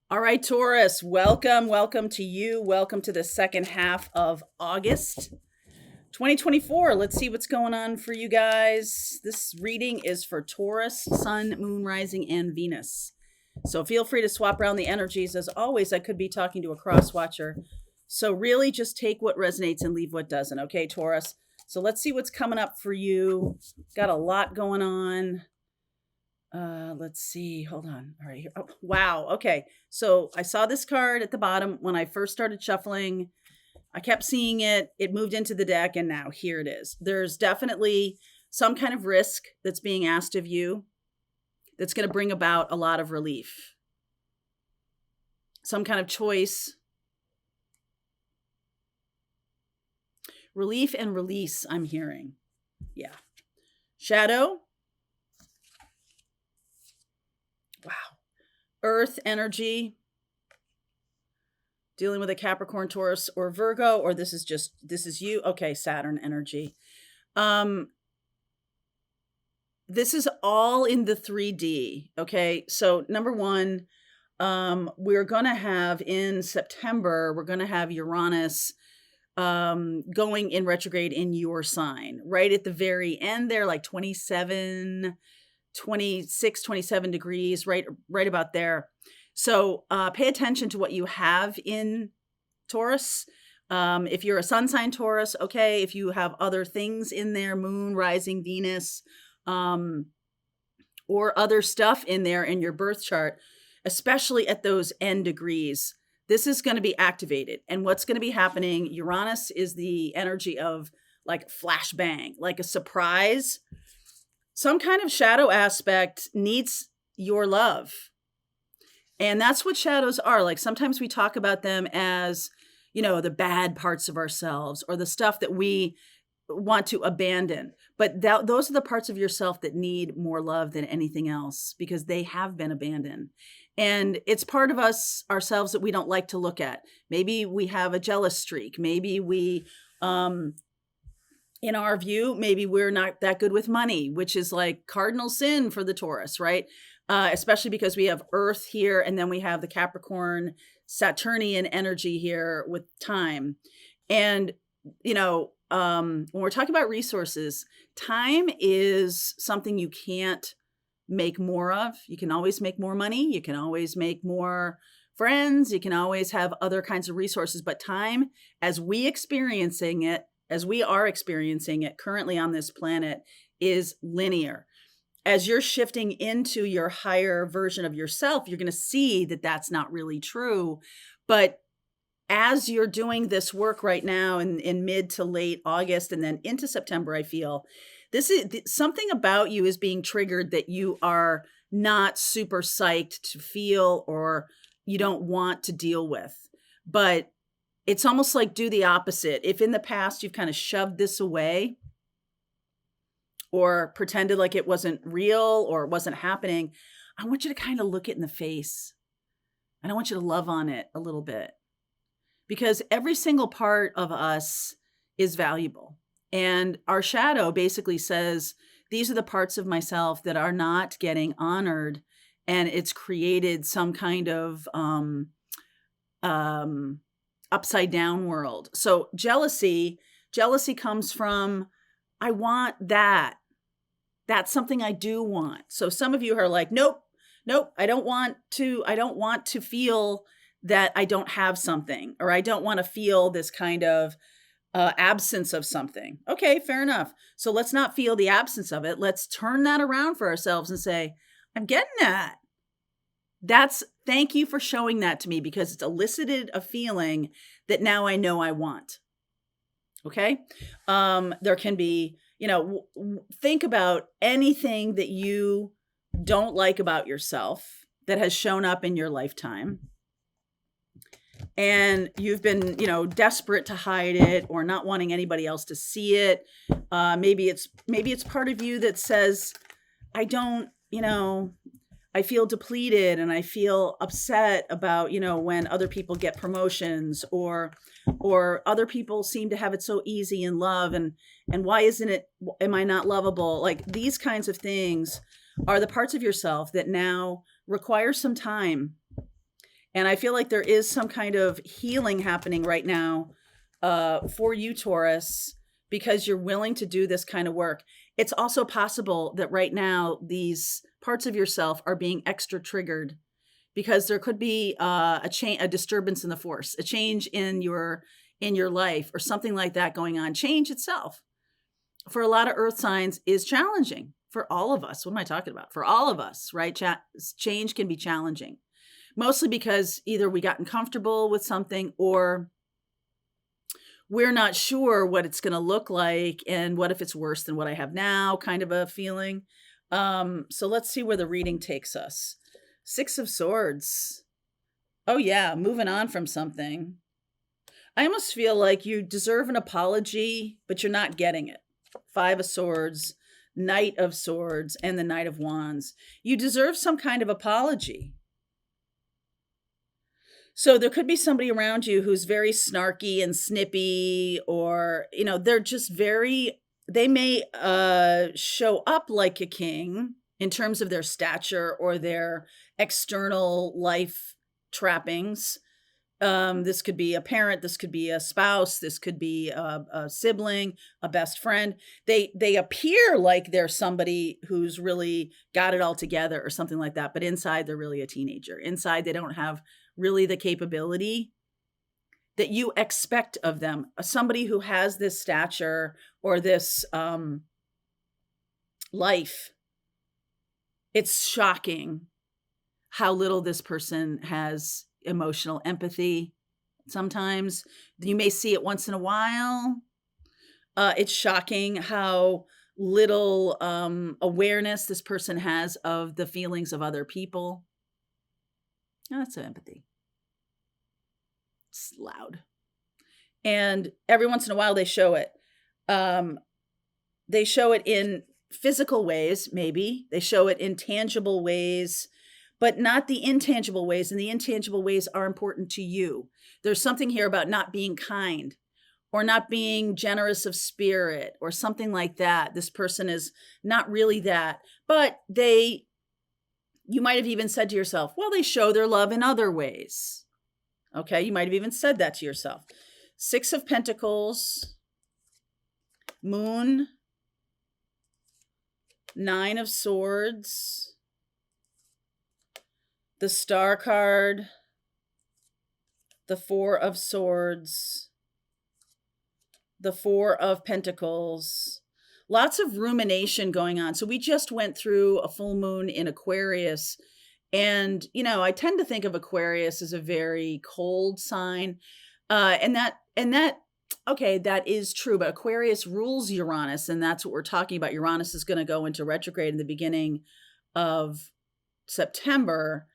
All right, Taurus, welcome to you. Welcome to the second half of August 2024. Let's see what's going on for you guys. This reading is for Taurus, Sun, Moon, Rising, and Venus. So feel free to swap around the energies. As always, I could be talking to a cross watcher. So really just take what resonates and leave what doesn't, okay, Taurus? So let's see what's coming up for you. Got a lot going on. Let's see. Hold on. All right. Here. Oh, wow. Okay. So I saw this card at the bottom when I first started shuffling. I kept seeing it. It moved into the deck, and now here it is. There's definitely some kind of risk that's being asked of you that's going to bring about a lot of relief. Some kind of choice. Relief and release, I'm hearing. Yeah. Shadow. Wow. Earth energy. Dealing with a Capricorn, Taurus, or Virgo, or this is you. Okay, Saturn energy. This is all in the 3D. Okay. So number one, we're going to have in September, we're going to have Uranus going in retrograde in your sign right at the very end there, like 26, 27 degrees, right about there. So pay attention to what you have in Taurus. If you're a sun sign Taurus, okay. If you have other things in there, moon, rising, Venus, or other stuff in there in your birth chart, especially at those end degrees, this is going to be activated. And what's going to be happening, Uranus is the energy of like flashbang, like a surprise. Some kind of shadow aspect needs your love. And that's what shadows are. Like sometimes we talk about them as, the bad parts of ourselves or the stuff that we want to abandon. But those are the parts of yourself that need more love than anything else because they have been abandoned. And it's part of ourselves that we don't like to look at. Maybe we have a jealous streak. Maybe we, in our view, maybe we're not that good with money, which is like cardinal sin for the Taurus, right? Especially because we have Earth here and then we have the Capricorn, Saturnian energy here with time. And, when we're talking about resources, time is something you can't make more of. You can always make more money. You can always make more friends. You can always have other kinds of resources. But time, as we are experiencing it currently on this planet, is linear. As you're shifting into your higher version of yourself, you're going to see that that's not really true. But as you're doing this work right now in mid to late August and then into September, I feel this is something about you is being triggered that you are not super psyched to feel or you don't want to deal with. But it's almost like do the opposite. If in the past you've kind of shoved this away or pretended like it wasn't real or it wasn't happening, I want you to kind of look it in the face. And I want you to love on it a little bit. Because every single part of us is valuable. And our shadow basically says, these are the parts of myself that are not getting honored. And it's created some kind of upside down world. So jealousy comes from, I want that. That's something I do want. So some of you are like, nope, I don't want to feel that I don't have something, or I don't want to feel this kind of absence of something. Okay, fair enough. So let's not feel the absence of it. Let's turn that around for ourselves and say, I'm getting that. Thank you for showing that to me because it's elicited a feeling that now I know I want. Okay. There can be, think about anything that you don't like about yourself that has shown up in your lifetime. And you've been, desperate to hide it or not wanting anybody else to see it. Maybe it's part of you that says, I feel depleted and I feel upset about, when other people get promotions or other people seem to have it so easy in love. And why am I not lovable? Like these kinds of things are the parts of yourself that now require some time. And I feel like there is some kind of healing happening right now for you, Taurus, because you're willing to do this kind of work. It's also possible that right now these parts of yourself are being extra triggered because there could be a disturbance in the force, a change in your life, or something like that going on. Change itself, for a lot of earth signs, is challenging for all of us. What am I talking about? For all of us, right? Change can be challenging, mostly because either we gotten comfortable with something, or we're not sure what it's going to look like, and what if it's worse than what I have now, kind of a feeling. So let's see where the reading takes us. Six of Swords. Oh yeah, moving on from something. I almost feel like you deserve an apology, but you're not getting it. Five of Swords, Knight of Swords, and the Knight of Wands. You deserve some kind of apology. So there could be somebody around you who's very snarky and snippy, or, they're just they may show up like a king in terms of their stature or their external life trappings. This could be a parent, this could be a spouse, this could be a sibling, a best friend. They appear like they're somebody who's really got it all together or something like that, but inside they're really a teenager. Inside they don't have really the capability that you expect of them. Somebody who has this stature or this life, it's shocking how little this person has emotional empathy. Sometimes you may see it once in a while. It's shocking how little awareness this person has of the feelings of other people. Oh, that's empathy. It's loud. And every once in a while they show it. They show it in physical ways, maybe. They show it in tangible ways, but not the intangible ways. And the intangible ways are important to you. There's something here about not being kind, or not being generous of spirit, or something like that. This person is not really that, but you might have even said to yourself, well, they show their love in other ways. Okay, you might have even said that to yourself. Six of Pentacles, Moon, Nine of Swords, the Star card, the Four of Swords, the Four of Pentacles. Lots of rumination going on. So we just went through a full moon in Aquarius. And, I tend to think of Aquarius as a very cold sign. And that, okay, that is true. But Aquarius rules Uranus. And that's what we're talking about. Uranus is going to go into retrograde in the beginning of September.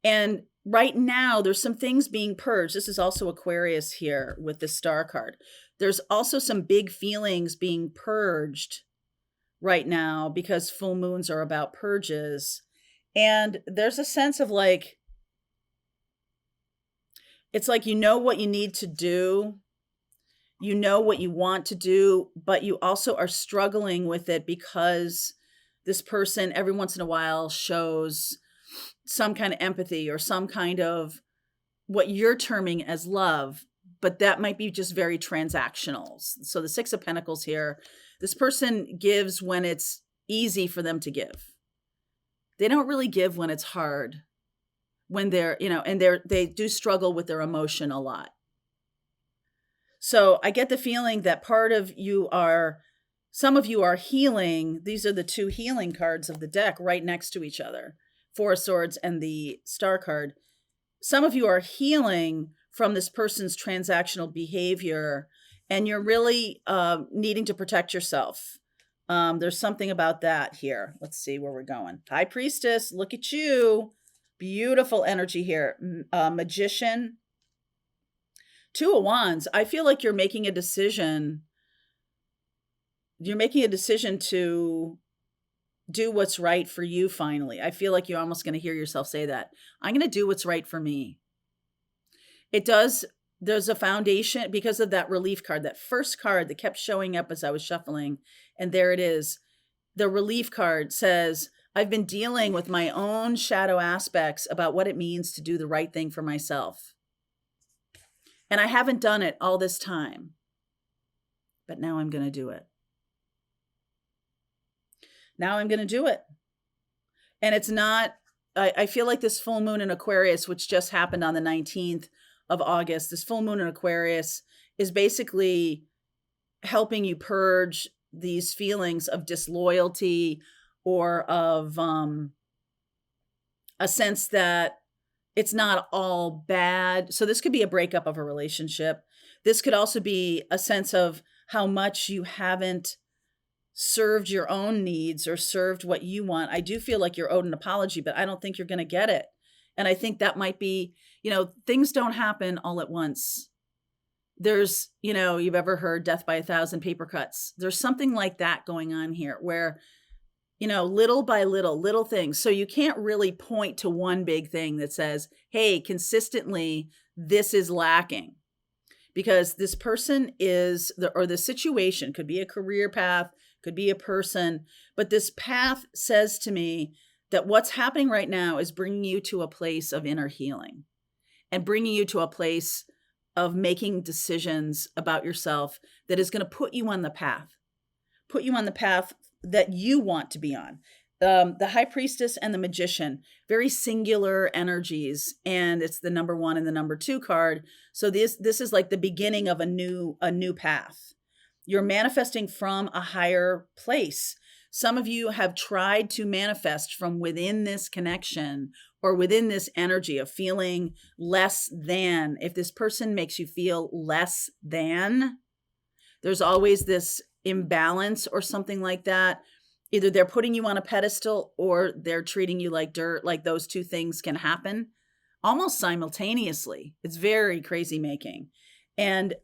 And right now, there's some things being purged. This is also Aquarius here with the Star card. There's also some big feelings being purged right now because full moons are about purges. And there's a sense of it's like you know what you need to do. You know what you want to do, but you also are struggling with it because this person every once in a while shows some kind of empathy or some kind of what you're terming as love, but that might be just very transactional. So the Six of Pentacles here, this person gives when it's easy for them to give. They don't really give when it's hard, when they're, and they do struggle with their emotion a lot. So I get the feeling that some of you are healing. These are the two healing cards of the deck right next to each other. Four of Swords and the Star card. Some of you are healing from this person's transactional behavior, and you're really needing to protect yourself. There's something about that here. Let's see where we're going. High Priestess, look at you. Beautiful energy here. Magician. Two of Wands. I feel like you're making a decision. You're making a decision to do what's right for you finally. I feel like you're almost going to hear yourself say that. I'm going to do what's right for me. There's a foundation because of that relief card, that first card that kept showing up as I was shuffling. And there it is. The relief card says, I've been dealing with my own shadow aspects about what it means to do the right thing for myself. And I haven't done it all this time, but now I'm going to do it. Now I'm going to do it. And it's not, I feel like this full moon in Aquarius, which just happened on the 19th of August, this full moon in Aquarius is basically helping you purge these feelings of disloyalty or of a sense that it's not all bad. So this could be a breakup of a relationship. This could also be a sense of how much you haven't served your own needs or served what you want. I do feel like you're owed an apology, but I don't think you're going to get it. And I think that might be, things don't happen all at once. There's, you've ever heard death by 1,000 paper cuts. There's something like that going on here where, little by little things. So you can't really point to one big thing that says, hey, consistently, this is lacking. Because this person or the situation could be a career path, could be a person, but this path says to me that what's happening right now is bringing you to a place of inner healing and bringing you to a place of making decisions about yourself that is going to put you on the path that you want to be on. The High Priestess and the Magician, very singular energies, and it's the number 1 and the number 2 card. So this is like the beginning of a new path. You're manifesting from a higher place. Some of you have tried to manifest from within this connection or within this energy of feeling less than. If this person makes you feel less than, there's always this imbalance or something like that. Either they're putting you on a pedestal or they're treating you like dirt. Like those two things can happen almost simultaneously. It's very crazy making. And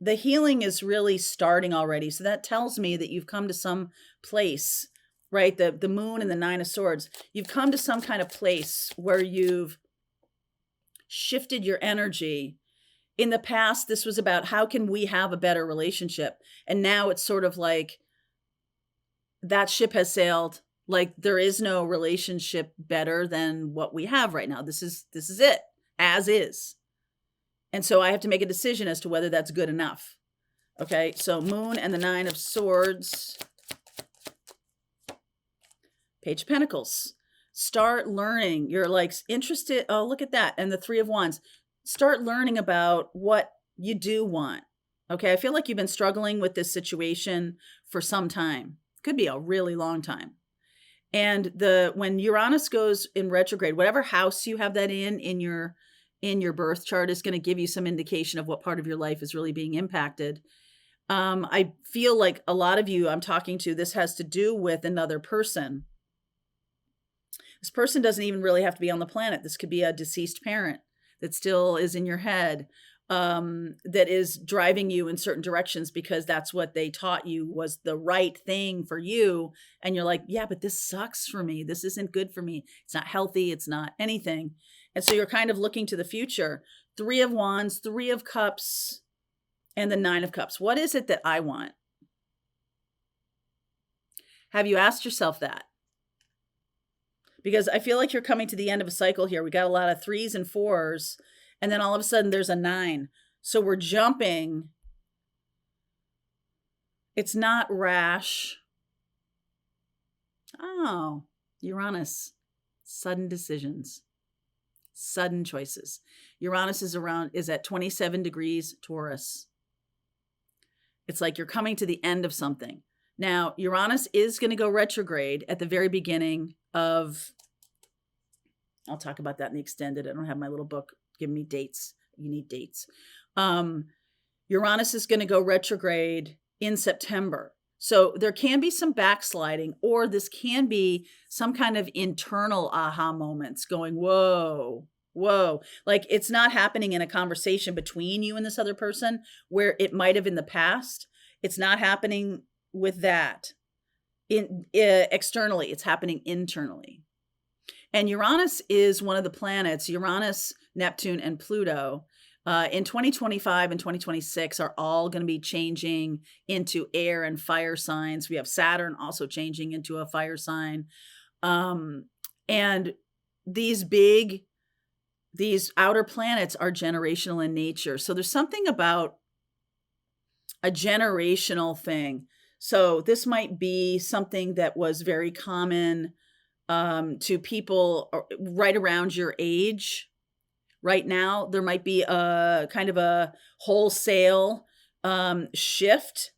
the healing is really starting already. So that tells me that you've come to some place, right? The moon and the 9 of swords. You've come to some kind of place where you've shifted your energy. In the past, this was about how can we have a better relationship? And now it's sort of like that ship has sailed. Like there is no relationship better than what we have right now. This is it, as is. And so I have to make a decision as to whether that's good enough. Okay, so moon and the 9 of swords. Page of Pentacles. Start learning. You're like interested. Oh, look at that. And the 3 of Wands. Start learning about what you do want. Okay, I feel like you've been struggling with this situation for some time. Could be a really long time. And when Uranus goes in retrograde, whatever house you have that in your birth chart is going to give you some indication of what part of your life is really being impacted. I feel like a lot of you I'm talking to, this has to do with another person. This person doesn't even really have to be on the planet. This could be a deceased parent that still is in your head, that is driving you in certain directions because that's what they taught you was the right thing for you. And you're like, yeah, but this sucks for me. This isn't good for me. It's not healthy. It's not anything. And so you're kind of looking to the future. 3 of Wands, 3 of Cups, and the 9 of Cups. What is it that I want? Have you asked yourself that? Because I feel like you're coming to the end of a cycle here. We got a lot of 3s and 4s, and then all of a sudden there's a 9. So we're jumping. It's not rash. Oh, Uranus. Sudden decisions. Sudden choices. Uranus is at 27 degrees Taurus. It's like you're coming to the end of something. Now, Uranus is going to go retrograde at the very beginning of, I'll talk about that in the extended. I don't have my little book giving me dates. You need dates. Uranus is going to go retrograde in September. So there can be some backsliding, or this can be some kind of internal aha moments going, whoa. Like it's not happening in a conversation between you and this other person where it might have in the past. It's not happening with that externally. It's happening internally. And Uranus is one of the planets, Uranus, Neptune, and Pluto, in 2025 and 2026 are all going to be changing into air and fire signs. We have Saturn also changing into a fire sign. And these outer planets are generational in nature. So there's something about a generational thing. So this might be something that was very common to people right around your age. Right now, there might be a kind of a wholesale shift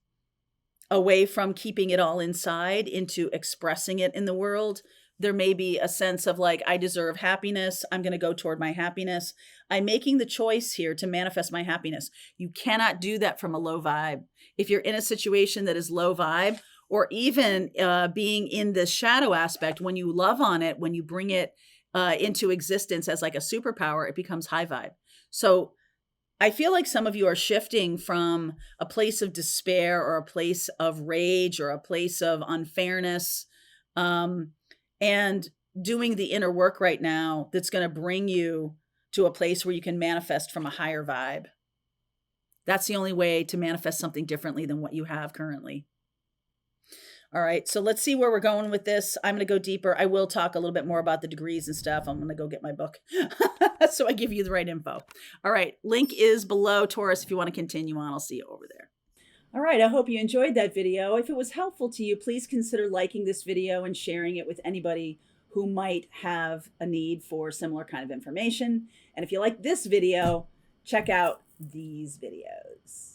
away from keeping it all inside into expressing it in the world. There may be a sense of like, I deserve happiness. I'm going to go toward my happiness. I'm making the choice here to manifest my happiness. You cannot do that from a low vibe. If you're in a situation that is low vibe, or even being in the shadow aspect, when you love on it, when you bring it into existence as like a superpower, it becomes high vibe. So I feel like some of you are shifting from a place of despair or a place of rage or a place of unfairness, and doing the inner work right now that's going to bring you to a place where you can manifest from a higher vibe. That's the only way to manifest something differently than what you have currently. All right, so let's see where we're going with this. I'm going to go deeper. I will talk a little bit more about the degrees and stuff. I'm going to go get my book so I give you the right info. All right, link is below, Taurus, if you want to continue on. I'll see you over there. All right, I hope you enjoyed that video. If it was helpful to you, please consider liking this video and sharing it with anybody who might have a need for similar kind of information. And if you like this video, check out these videos.